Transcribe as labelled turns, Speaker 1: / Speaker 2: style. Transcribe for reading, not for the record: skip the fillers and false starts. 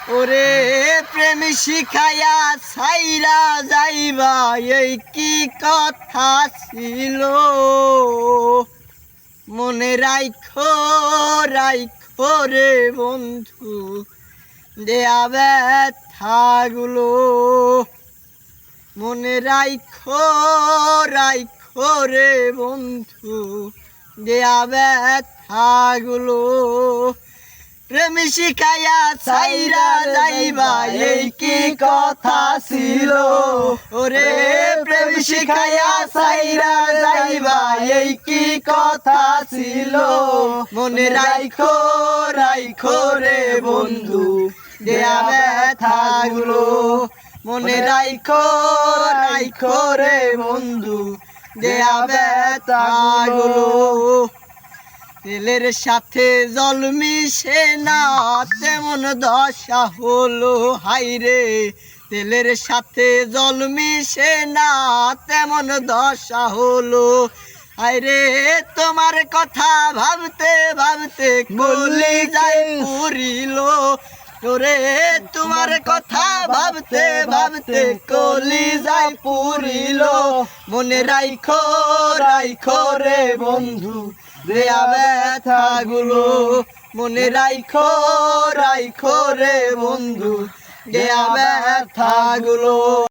Speaker 1: ওরে প্রেম শিখাইয়া ছাইরা যাইবা এই কি কথা ছিল মনে রাইখো রাইখো রে বন্ধু দেয়া ব্যথাগুলো মনে রাইখো রাইখো রে বন্ধু দেয়া ব্যথাগুলো প্রেম শিখাইয়া ছাইরা যাইবা এই কি কথা ছিল ওরে প্রেম শিখাইয়া ছাইরা যাইবা এই কি কথা ছিল মনে রাইখো রাইখো রে বন্ধু দেয়া ব্যথাগুলো মনে রাইখো রাইখো রে বন্ধু দেয়া ব্যথাগুলো তেলের সাথে জল মিশে না তেমন দশা হলো হাইরে তেলের সাথে জল মিশে না তেমন দশা হলো হাইরে তোমার কথা ভাবতে ভাবতে কলি যায় পুরিল ওরে তোমার কথা ভাবতে ভাবতে কলি যায় পুরিল মনে রাইখো রাইখো রে বন্ধু দেয়া ব্যথাগুলো মনে রাইখো রাইখো রে বন্ধু দেয়া ব্যথাগুলো।